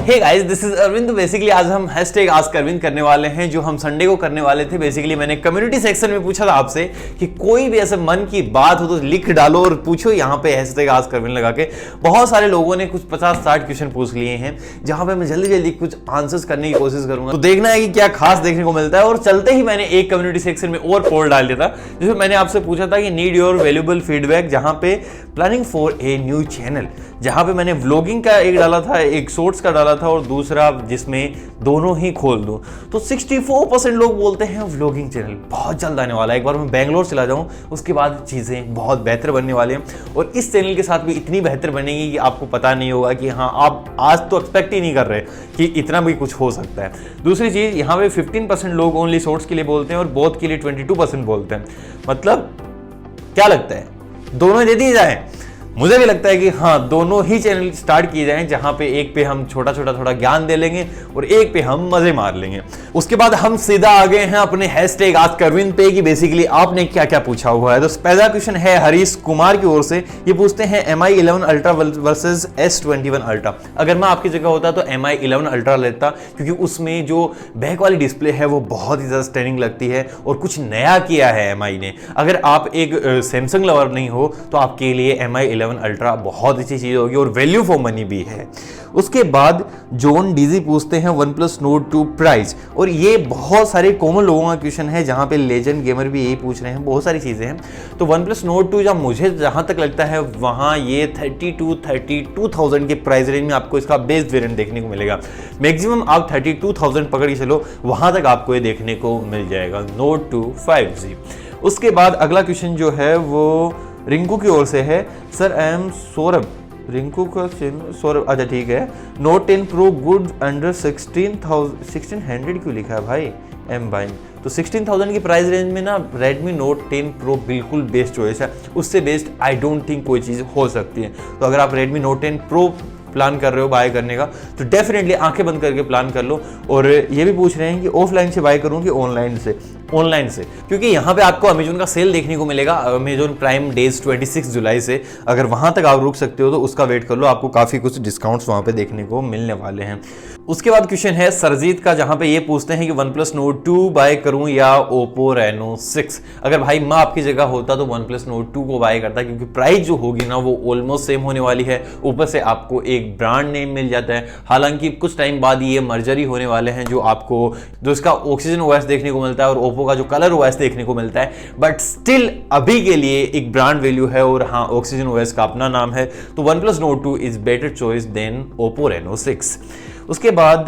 Hey guys, this is Arvind. तो basically आज हम हैशटैग आस्क अरविंद करने वाले हैं, जो हम संडे को करने वाले थे। बेसिकली मैंने कम्युनिटी सेक्शन में पूछा था आपसे कि कोई भी ऐसे मन की बात हो तो लिख डालो और पूछो यहाँ पे हैशटैग आस्क अरविंद लगा के। बहुत सारे लोगों ने कुछ 50-60 क्वेश्चन पूछ लिए हैं, जहां पे मैं जल्दी जल्दी कुछ आंसर्स करने की कोशिश करूंगा। तो देखना है कि क्या खास देखने को मिलता है। और चलते ही मैंने एक कम्युनिटी सेक्शन में और पोल डाल दिया था, जिसमें मैंने आपसे पूछा था कि नीड योर वैल्यूएबल फीडबैक, जहां पे planning for a new channel, जहां पे मैंने व्लॉगिंग का एक डाला था, एक शॉर्ट्स का डाला था और दूसरा जिसमें दोनों ही खोल दूं। तो 64% लोग बोलते हैं व्लॉगिंग चैनल बहुत जल्द आने वाला है। एक बार मैं बेंगलोर चला जाऊं, उसके बाद चीजें बहुत बेहतर बनने वाली हैं और इस चैनल के साथ भी इतनी बेहतर बनेगी कि आपको पता नहीं होगा कि हाँ, आप आज तो एक्सपेक्ट ही नहीं कर रहे कि इतना भी कुछ हो सकता है। दूसरी चीज, यहाँ पे 15% लोग ओनली शॉर्ट्स के लिए बोलते हैं और बोथ के लिए 22% बोलते हैं। मतलब क्या लगता है, दोनों दे दिए जाए? मुझे भी लगता है कि हाँ, दोनों ही चैनल स्टार्ट किए जाएं, जहां पे एक पे हम छोटा छोटा थोड़ा ज्ञान दे लेंगे और एक पे हम मजे मार लेंगे। उसके बाद हम सीधा आ गए हैं अपने हैशटैग आस्क अरविंद पे कि बेसिकली आपने क्या क्या पूछा हुआ है। तो पहला क्वेश्चन है हरीश कुमार की ओर से। ये पूछते हैं MI 11 ultra versus S21 ultra. अगर मैं आपकी जगह होता तो MI 11 अल्ट्रा लेता, क्योंकि उसमें जो बैक वाली डिस्प्ले है वो बहुत ही ज्यादा स्टनिंग लगती है और कुछ नया किया है MI ने। अगर आप एक सैमसंग लवर नहीं हो तो आपके लिए MI 11 अल्ट्रा बहुत अच्छी चीज होगी और वैल्यू फॉर मनी भी है। उसके बाद जॉन डीजी पूछते हैं OnePlus Nord 2 प्राइस, और ये बहुत सारे कॉमन लोगों का क्वेश्चन है, जहां पे लेजेंड गेमर भी यही पूछ रहे हैं, बहुत सारी चीजें हैं। तो OnePlus Nord 2 मुझे जहां तक लगता है वहां ये 32,000 के प्राइस रेंज में आपको इसका बेस्ट वेरिएंट देखने को मिलेगा। मैक्सिमम आप 32,000 पकड़ के चलो, वहां तक आपको ये देखने को मिल जाएगा Nord 2 5G। उसके बाद अगला क्वेश्चन जो है वो रिंकू की ओर से है। Sir I am Saurabh, Rinku का सौरभ, अच्छा ठीक है। Note 10 Pro गुड अंडर 1600 क्यों लिखा है भाई? एम बाइंग तो 16,000 की प्राइस रेंज में ना Redmi Note 10 Pro बिल्कुल बेस्ट चॉइस है। उससे बेस्ट आई डोंट थिंक कोई चीज़ हो सकती है। तो अगर आप Redmi Note 10 Pro प्लान कर रहे हो बाय करने का, तो डेफिनेटली आंखें बंद करके प्लान कर लो। और ये भी पूछ रहे हैं कि ऑफलाइन से बाय करूं कि ऑनलाइन से? ऑनलाइन से, क्योंकि यहाँ पे आपको अमेजोन का सेल देखने को मिलेगा, अमेजोन प्राइम डेज 26 जुलाई से। अगर वहां तक आप रुक सकते हो तो उसका वेट कर लो, आपको काफी कुछ डिस्काउंट्स वहां पे देखने को मिलने वाले हैं। उसके बाद क्वेश्चन है सरजीत का, जहां पे ये पूछते हैं कि OnePlus Nord 2 बाय करूं या Oppo Reno 6। अगर भाई मैं आपकी जगह होता तो OnePlus Nord 2 को बाय करता, क्योंकि प्राइस जो होगी ना वो ऑलमोस्ट सेम होने वाली है। ऊपर से आपको एक ब्रांड नेम मिल जाता है। हालांकि कुछ टाइम बाद ये मर्जर ही होने वाले हैं, जो इसका ऑक्सीजन OS देखने को मिलता है और Oppo का जो कलर OS देखने को मिलता है, बट स्टिल अभी के लिए एक ब्रांड वैल्यू है और हाँ, ऑक्सीजन OS का अपना नाम है। तो OnePlus Nord 2 is better choice than Oppo Reno 6। उसके बाद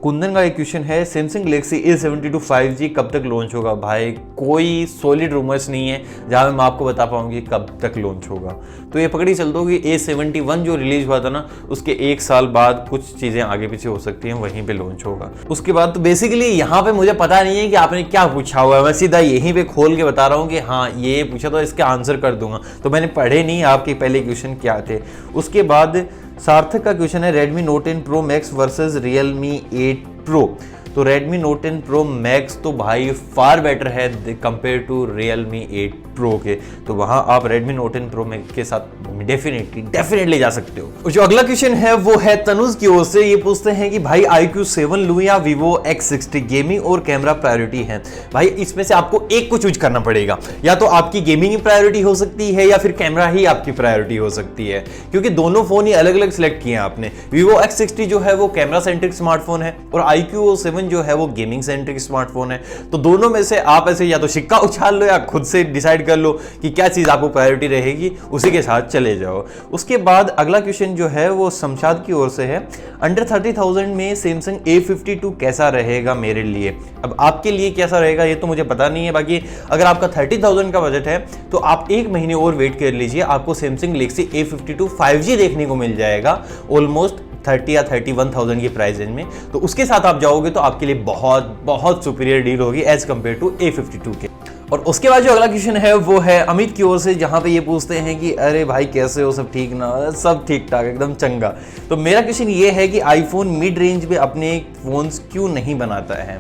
कुंदन का एक क्वेश्चन है, Samsung Galaxy A72 5G कब तक लॉन्च होगा? भाई कोई सॉलिड रूमर्स नहीं है जहां मैं आपको बता पाऊंगी कब तक लॉन्च होगा। तो ये पकड़ी चल दो कि A71 जो रिलीज हुआ था ना, उसके 1 साल बाद कुछ चीजें आगे पीछे हो सकती हैं, वहीं पे लॉन्च होगा। उसके बाद तो बेसिकली यहाँ पे मुझे पता नहीं है कि आपने क्या पूछा हुआ है, मैं सीधा यहीं पे खोल के बता रहा हूँ कि हाँ ये पूछा तो इसके आंसर कर दूंगा। तो मैंने पढ़े नहीं आपके पहले क्वेश्चन क्या थे। उसके बाद सार्थक का क्वेश्चन है Redmi Note 10 Pro Max versus Realme 8 Pro। तो Redmi Note 10 Pro Max तो भाई फार बेटर है कंपेयर टू Realme 8 Pro के। तो वहां आप Redmi Note 10 Pro Max के साथ डेफिनेटली जा सकते हो। और जो अगला क्वेश्चन है वो है तनुज की ओर से। ये पूछते हैं कि भाई iQ7 लूं या Vivo X60, गेमिंग और कैमरा प्रायोरिटी है। भाई इसमें से आपको एक को चूज करना पड़ेगा, या तो आपकी गेमिंग ही प्रायोरिटी हो सकती है या फिर कैमरा ही आपकी प्रायोरिटी हो सकती है, क्योंकि दोनों फोन ही अलग अलग सिलेक्ट किए हैं आपने। Vivo X60 जो है वो कैमरा सेंट्रिक स्मार्टफोन है और iQ7 जो है वो गेमिंग सेंट्रिक स्मार्टफोन है। तो दोनों में से आप ऐसे या तो सिक्का उछाल लो या खुद से डिसाइड कर लो कि क्या चीज आपको प्रायोरिटी रहेगी, उसी के साथ चले जाओ। उसके बाद अगला क्वेश्चन जो है वो शमशाद की ओर से है। अंडर 30,000 में Samsung A52 कैसा रहेगा मेरे लिए? अब आपके लिए कैसा रहेगा ये तो मुझे पता नहीं है। बाकी अगर आपका 30,000 का बजट है तो आप 1 महीने और वेट कर लीजिए, आपको Samsung Galaxy A52 5G देखने को मिल जाएगा ऑलमोस्ट 30 या 31,000 की प्राइस रेंज में। तो उसके साथ आप जाओगे तो आपके लिए बहुत बहुत सुपीरियर डील होगी एज कंपेयर टू A52 के। और उसके बाद जो अगला क्वेश्चन है वो है अमित की ओर से, जहां पे ये पूछते हैं कि अरे भाई कैसे हो, सब ठीक ना? सब ठीक ठाक एकदम चंगा। तो मेरा क्वेश्चन ये है कि आईफोन मिड रेंज में अपने फोन्स क्यों नहीं बनाता है?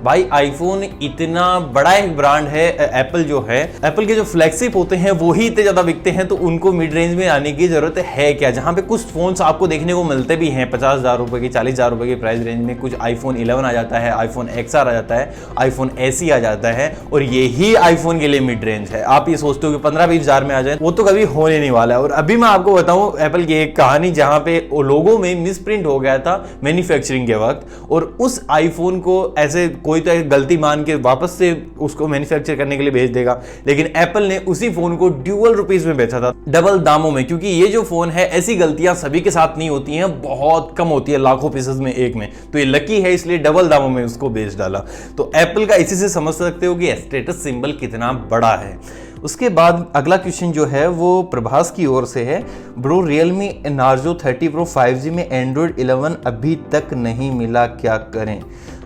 भाई आईफोन इतना बड़ा एक ब्रांड है, एप्पल जो है, एप्पल के जो फ्लैगशिप होते हैं वो ही इतने ज्यादा बिकते हैं, तो उनको मिड रेंज में आने की जरूरत है क्या? जहां पे कुछ फोन्स आपको देखने को मिलते भी हैं 50,000 रुपए की, 40,000 रुपए की प्राइस रेंज में, कुछ आईफोन 11 आ जाता है, आईफोन XR आ जाता है, आईफोन SE आ जाता है, और यही आईफोन के लिए मिड रेंज है। आप ये सोचते हो कि 15-20 हजार में आ जाए, वो तो कभी होने नहीं वाला है। और अभी मैं आपको बताऊं एप्पल की एक कहानी, जहां पे लोगों में मिसप्रिंट हो गया था मैन्युफैक्चरिंग के वक्त, और उस आईफोन को ऐसे कोई तो गलती मान के वापस से उसको मैन्युफैक्चर करने के लिए भेज देगा, लेकिन एप्पल ने उसी फोन को ड्यूअल रुपीस में बेचा था, डबल दामों में। क्योंकि ये जो फोन है, ऐसी गलतियां सभी के साथ नहीं होती हैं, बहुत कम होती है, लाखों पीसेस में एक में, तो ये लकी है इसलिए डबल दामों में उसको बेच डाला। तो एप्पल का इसी से समझ सकते हो कि स्टेटस सिंबल कितना बड़ा है। उसके बाद अगला क्वेश्चन जो है वो प्रभास की ओर से है, bro Realme Narzo 30 pro 5G में एंड्रॉयड 11 अभी तक नहीं मिला, क्या करें?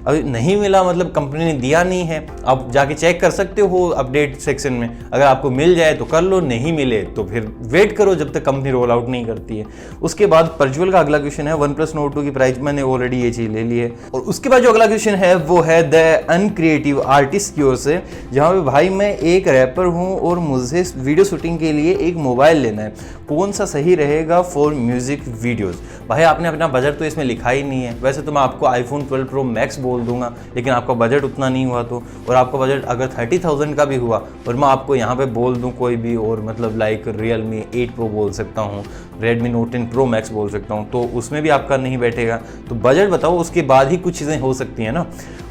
अभी नहीं मिला मतलब कंपनी ने दिया नहीं है, आप जाके चेक कर सकते हो अपडेट सेक्शन में, अगर आपको मिल जाए तो कर लो, नहीं मिले तो फिर वेट करो जब तक कंपनी रोल आउट नहीं करती है। उसके बाद प्रज्वल का अगला क्वेश्चन है, OnePlus Nord 2 की प्राइस मैंने ऑलरेडी ये चीज ले ली है। और उसके बाद जो अगला क्वेश्चन है वो है द अनक्रिएटिव आर्टिस्ट की ओर से, जहाँ पे भाई मैं एक रैपर हूँ और मुझे वीडियो शूटिंग के लिए एक मोबाइल लेना है, कौन सा सही रहेगा फॉर म्यूजिक वीडियोज? भाई आपने अपना बजट तो इसमें लिखा ही नहीं है। वैसे तो मैं आपको iPhone 12 Pro Max बोल दूंगा, लेकिन आपका बजट उतना नहीं हुआ तो, और आपका बजट अगर 30,000 का भी हुआ और मैं आपको यहाँ पे बोल दूं कोई भी और, मतलब लाइक Realme 8 Pro बोल सकता हूँ, Redmi Note 10 Pro Max बोल सकता हूँ, तो उसमें भी आपका नहीं बैठेगा। तो बजट बताओ, उसके बाद ही कुछ चीज़ें हो सकती हैं ना।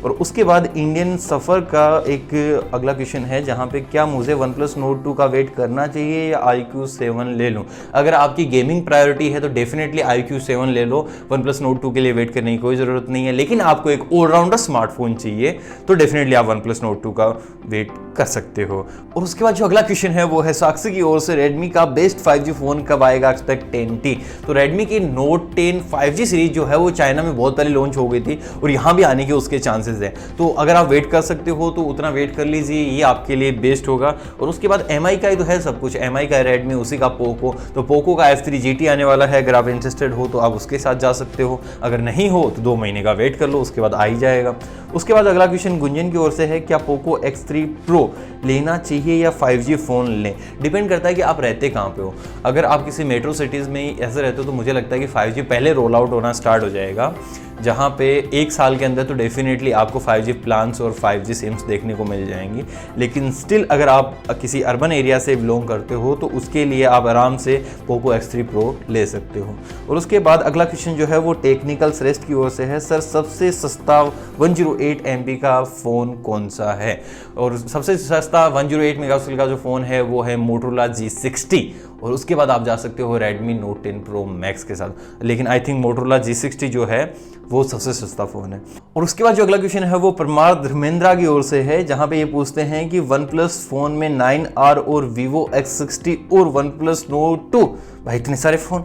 और उसके बाद इंडियन सफ़र का एक अगला क्वेश्चन है, जहाँ पे क्या मुझे OnePlus Nord 2 का वेट करना चाहिए या iQ7 ले लूँ? अगर आपकी गेमिंग प्रायोरिटी है तो डेफिनेटली iQ7 ले लो, OnePlus Nord 2 के लिए वेट करने की कोई ज़रूरत नहीं है। लेकिन आपको एक ऑलराउंडर स्मार्टफोन चाहिए तो डेफिनेटली आप OnePlus Nord 2 का वेट कर सकते हो। और उसके बाद जो अगला क्वेश्चन है वो है साक्षी की ओर से, Redmi का बेस्ट 5G फोन कब आएगा, एक्सपेक्ट 10T? तो Redmi की Note 10 5G सीरीज जो है वो चाइना में बहुत पहले लॉन्च हो गई थी और यहाँ भी आने के उसके चांसेस है, तो अगर आप वेट कर सकते हो तो उतना वेट कर लीजिए, ये आपके लिए बेस्ट होगा। और उसके बाद MI का ही तो है सब कुछ, MI का है Redmi, उसी का पोको, तो पोको का F3 GT आने वाला है, अगर आप इंटरेस्टेड हो तो आप उसके साथ जा सकते हो, अगर नहीं हो तो 2 महीने का वेट कर लो, उसके बाद आ ही जाएगा। उसके बाद अगला क्वेश्चन गुंजन की ओर से है, क्या पोको X3 Pro लेना चाहिए या 5G फ़ोन लें? डिपेंड करता है कि आप रहते कहाँ पे हो। अगर आप किसी मेट्रो सिटीज़ में ऐसे रहते हो तो मुझे लगता है कि 5G पहले रोल आउट होना स्टार्ट हो जाएगा, जहाँ पे 1 साल के अंदर तो डेफिनेटली आपको 5G प्लान्स और 5G सिम्स देखने को मिल जाएंगी। लेकिन स्टिल अगर आप किसी अर्बन एरिया से बिलोंग करते हो तो उसके लिए आप आराम से पोको X3 Pro ले सकते हो। और उसके बाद अगला क्वेश्चन जो है वो टेक्निकल श्रेष्ठ की ओर से है, सर सबसे सस्ता 108 MB का फ़ोन कौन सा है? और सबसे सस्ता 108 मेगापिक्सल का जो फ़ोन है वो है Motorola G60, और उसके बाद आप जा सकते हो Redmi Note 10 Pro Max के साथ, लेकिन आई थिंक Motorola G60 जो है वो सबसे सस्ता फ़ोन है। और उसके बाद जो अगला क्वेश्चन है वो परमार धर्मेंद्रा की ओर से है, जहाँ पे ये पूछते हैं कि OnePlus फ़ोन में 9R और Vivo X60 और OnePlus Nord 2, भाई इतने सारे फ़ोन,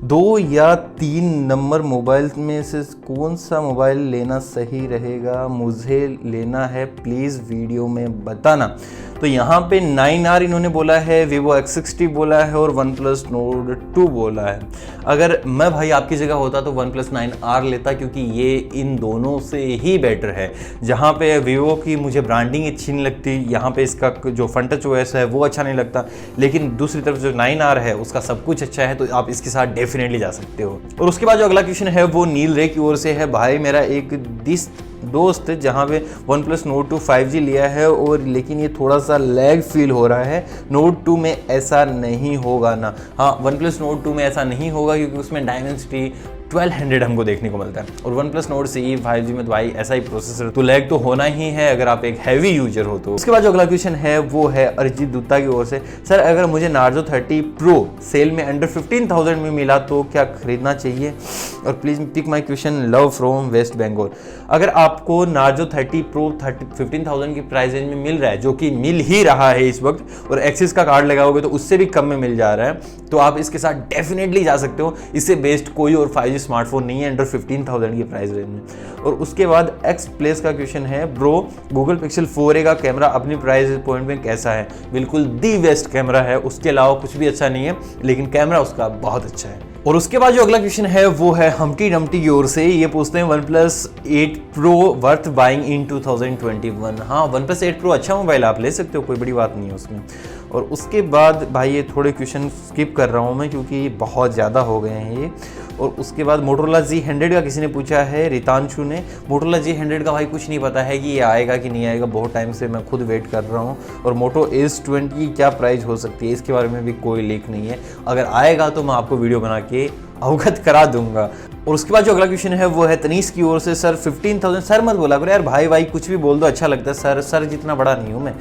2 या 3 नंबर मोबाइल में से कौन सा मोबाइल लेना सही रहेगा? मुझे लेना है, प्लीज़ वीडियो में बताना। तो यहाँ पे 9R इन्होंने बोला है, Vivo X60 बोला है और OnePlus Nord 2 बोला है। अगर मैं भाई आपकी जगह होता तो OnePlus 9R लेता, क्योंकि ये इन दोनों से ही बेटर है। जहाँ पे Vivo की मुझे ब्रांडिंग अच्छी नहीं लगती, यहाँ पे इसका जो फ्रंट टच OS है वो अच्छा नहीं लगता, लेकिन दूसरी तरफ जो 9R है उसका सब कुछ अच्छा है, तो आप इसके साथ डेफिनेटली जा सकते हो। और उसके बाद जो अगला क्वेश्चन है वो नील रे की ओर से है, भाई मेरा एक दोस्त जहाँ पे OnePlus Nord 2 5G लिया है और लेकिन ये थोड़ा सा लैग फील हो रहा है, Nord 2 में ऐसा नहीं होगा ना? हाँ, OnePlus Nord 2 में ऐसा नहीं होगा क्योंकि उसमें Dimensity 1200 हमको देखने को मिलता है, और OnePlus Nord CE 5G में तो भाई ऐसा ही प्रोसेसर, तो लैग तो होना ही है अगर आप एक हैवी यूजर हो तो। उसके बाद जो अगला क्वेश्चन है वो है अरिजीत दुत्ता की ओर से, सर अगर मुझे Narzo 30 Pro सेल में अंडर 15,000 में मिला तो क्या खरीदना चाहिए? और please pick my question, love from West Bengal. अगर आपको Narzo 30 Pro 15,000 की प्राइस रेंज में मिल रहा है, जो कि मिल ही रहा है इस वक्त, और एक्सिस का कार्ड लगाओगे तो उससे भी कम में मिल जा रहा है, तो आप इसके साथ डेफिनेटली जा सकते हो। इससे बेस्ट कोई और 5G स्मार्टफोन नहीं है अंडर 15,000 की प्राइस रेंज में। और उसके बाद एक्स प्लेस का क्वेश्चन है, ब्रो गूगल पिक्सल 4a का कैमरा अपनी प्राइस पॉइंट में कैसा है? बिल्कुल दी बेस्ट कैमरा है, उसके अलावा कुछ भी अच्छा नहीं है, लेकिन कैमरा उसका बहुत अच्छा है। और उसके बाद जो अगला क्वेश्चन है वो है हम्टी डम्टी की ओर से। ये पूछते हैं OnePlus 8 Pro वर्थ बाइंग इन 2021। हाँ, OnePlus 8 Pro अच्छा मोबाइल, आप ले सकते हो, कोई बड़ी बात नहीं है उसमें। और उसके बाद भाई ये थोड़े क्वेश्चन स्किप कर रहा हूँ मैं क्योंकि बहुत ज़्यादा हो गए हैं ये। और उसके बाद Motorola Z100 का किसी ने पूछा है, रितांशु ने। Motorola Z100 का भाई कुछ नहीं पता है कि ये आएगा कि नहीं आएगा, बहुत टाइम से मैं खुद वेट कर रहा हूँ। और Moto S20 की क्या प्राइस हो सकती है, इसके बारे में भी कोई लीक नहीं है। अगर आएगा तो मैं आपको वीडियो बना के अवगत करा दूंगा। और उसके बाद जो अगला क्वेश्चन है वो है तनीष की ओर से, सर 15,000, सर मत बोला करो यार, भाई कुछ भी बोल दो, अच्छा लगता है। सर जितना बड़ा नहीं हूँ मैं।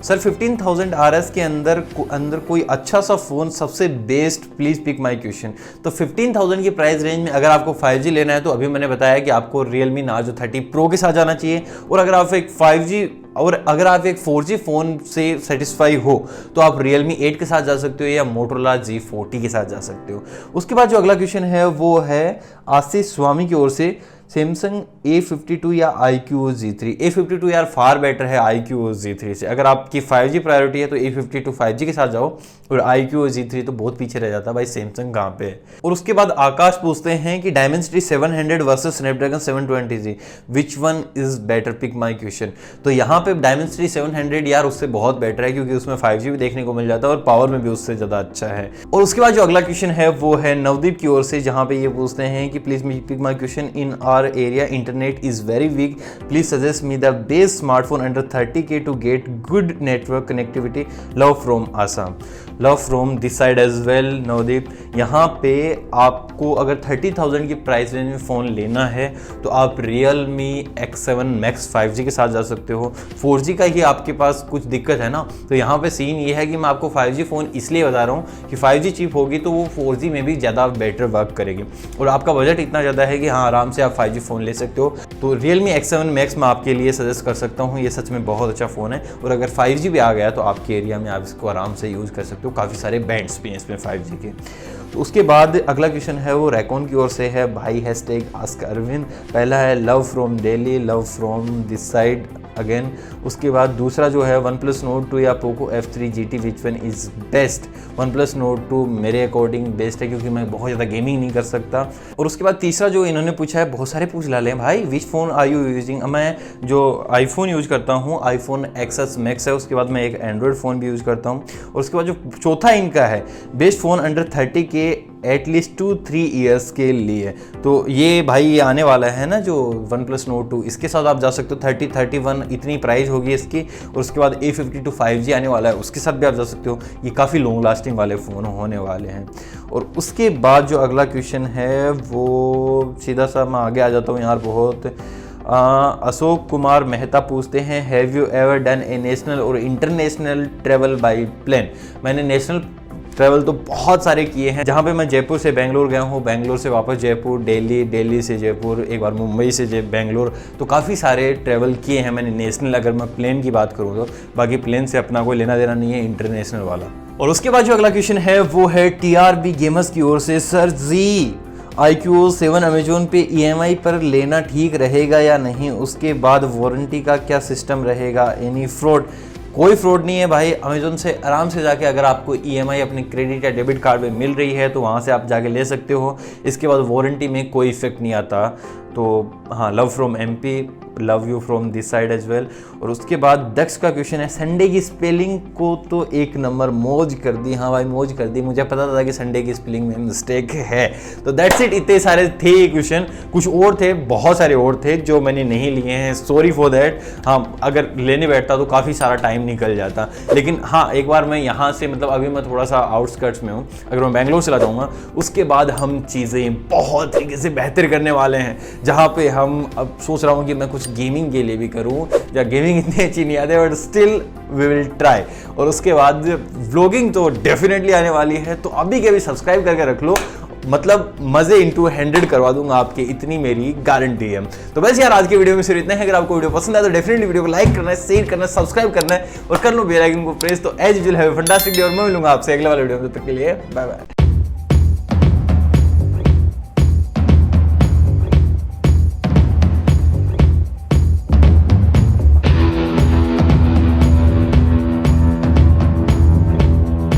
सर 15,000 RS के अंदर कोई अच्छा सा फ़ोन सबसे best, please pick my question. तो 15,000 की प्राइस रेंज में अगर आपको 5G लेना है तो अभी मैंने बताया कि आपको Realme Narzo 30 Pro के साथ जाना चाहिए। और अगर आप एक 5G और अगर आप एक 4G फ़ोन से सेटिस्फाई हो तो आप Realme 8 के साथ जा सकते हो या Motorola Z40 के साथ जा सकते हो। उसके बाद जो अगला क्वेश्चन है वो है आशीष स्वामी की ओर से, सैमसंग A52 या iQOO Z3। A52 यार फार बेटर है iQOO Z3 से। अगर आपकी 5G प्रायोरिटी है तो A52 5G के साथ जाओ, और iQOO Z3 तो बहुत पीछे रह जाता है भाई, सैमसंग कहाँ पे है। और उसके बाद आकाश पूछते हैं कि Dimensity 700 versus Snapdragon 720G, which one is better, pick my question. तो यहाँ पे Dimensity 700 यार उससे बहुत बेटर है क्योंकि उसमें 5G भी देखने को मिल जाता है और पावर में भी उससे ज़्यादा अच्छा है। और उसके बाद जो अगला क्वेश्चन है वो है नवदीप की ओर से, जहाँ पे ये पूछते हैं कि please pick my question, in our area internet is very weak, please suggest me the best smartphone under 30K to get good network connectivity, love from Assam, love from this side as well। Navdeep, यहाँ पे आपको अगर 30,000 की price range में phone लेना है तो आप Realme X7 Max 5G के साथ जा सकते हो। 4G का ही आपके पास कुछ दिक्कत है ना, तो यहाँ पे सीन ये है कि मैं आपको 5G फ़ोन इसलिए बता रहा हूँ कि 5G चिप होगी तो वो 4G में भी ज़्यादा बेटर वर्क करेगी। और आपका बजट इतना ज़्यादा है कि हाँ आराम से आप 5G फ़ोन ले सकते हो, तो Realme X7 Max मैं आपके लिए सजेस्ट कर सकता हूँ। ये सच में बहुत अच्छा फ़ोन है, और अगर 5G भी आ गया तो आपके एरिया में आप इसको आराम से यूज़ कर सकते हो। काफ़ी सारे बैंड्स भी हैं इसमें 5G के। तो उसके बाद अगला क्वेश्चन है वो रैकॉन की ओर से है, भाई हैशटैग आस्क अरविंद। पहला है love from Delhi, love from this side again. उसके बाद दूसरा जो है OnePlus Nord 2 या Poco F3 GT which one is best. OnePlus Nord 2 मेरे अकॉर्डिंग बेस्ट है क्योंकि मैं बहुत ज़्यादा गेमिंग नहीं कर सकता। और उसके बाद तीसरा जो इन्होंने पूछा है, बहुत सारे पूछ डाले हैं भाई, विच फ़ोन आर यू यूजिंग। मैं जो आईफोन यूज़ करता हूँ iPhone XS Max है, उसके बाद मैं एक एंड्रॉयड फ़ोन भी यूज़ करता हूँ। और उसके बाद जो चौथा इनका है best phone under 30K at least 2-3 years के लिए, तो ये भाई ये आने वाला है ना जो OnePlus Nord 2, इसके साथ आप जा सकते हो। 30-31 इतनी प्राइस होगी इसकी। और उसके बाद A52 5G आने वाला है, उसके साथ भी आप जा सकते हो। ये काफ़ी लॉन्ग लास्टिंग वाले फ़ोन होने वाले हैं। और उसके बाद जो अगला क्वेश्चन है वो सीधा सा मैं आगे आ जाता हूँ यार बहुत। अशोक कुमार मेहता पूछते हैं, have you ever done A national और इंटरनेशनल ट्रेवल बाय प्लेन। मैंने नेशनल ट्रैवल तो बहुत सारे किए हैं, जहाँ पे मैं जयपुर से बेंगलोर गया हूँ, बेंगलोर से वापस जयपुर, दिल्ली से जयपुर, एक बार मुंबई से बेंगलोर, तो काफ़ी सारे ट्रैवल किए हैं मैंने नेशनल। अगर मैं प्लेन की बात करूँ तो बाकी प्लेन से अपना कोई लेना देना नहीं है, इंटरनेशनल वाला। और उसके बाद जो अगला क्वेश्चन है वो है TRB गेमर्स की ओर से, सर जी iQOO 7 अमेजोन पे EMI पर लेना ठीक रहेगा या नहीं, उसके बाद वारंटी का क्या सिस्टम रहेगा, एनी फ्रॉड। कोई फ्रॉड नहीं है भाई, अमेजोन से आराम से जाके अगर आपको EMI अपने क्रेडिट या डेबिट कार्ड में मिल रही है तो वहाँ से आप जाके ले सकते हो। इसके बाद वारंटी में कोई इफेक्ट नहीं आता। तो हाँ, love from MP, love you from this side as well. और उसके बाद दक्ष का क्वेश्चन है, संडे की स्पेलिंग को तो एक नंबर मौज कर दी। हाँ भाई मौज कर दी, मुझे पता था कि संडे की स्पेलिंग में मिस्टेक है। तो दैट्स इट, इतने सारे थे क्वेश्चन, कुछ और थे, बहुत सारे और थे जो मैंने नहीं लिए हैं, सॉरी फॉर दैट। हाँ, अगर लेने बैठता तो काफ़ी सारा टाइम निकल जाता, लेकिन हाँ एक बार मैं यहाँ से मतलब अभी मैं थोड़ा सा आउटस्कर्ट्स में हूँ, अगर मैं बेंगलोर चला जाऊँगा उसके बाद हम चीज़ें बहुत तरीके से बेहतर करने वाले हैं, जहाँ पे हम अब सोच रहा हूँ कि मैं कुछ गेमिंग के लिए भी करूँ, या गेमिंग इतनी अच्छी नहीं आती but still we will try. और उसके बाद व्लॉगिंग तो डेफिनेटली आने वाली है, तो अभी के भी सब्सक्राइब करके रख लो, मतलब मजे इंटू 100 करवा दूंगा आपके, इतनी मेरी गारंटी है। तो बस यार आज की वीडियो में सिर्फ इतना है। अगर आपको वीडियो पसंद आए तो डेफिनेटली वीडियो को लाइक करना है, शेयर करना है, सब्सक्राइब करना है और कर लो बेल आइकन को प्रेस। तो as usual have a fantastic day और मैं मिलूंगा आपसे अगले वाले वीडियो में, तब तक के लिए बाय बाय।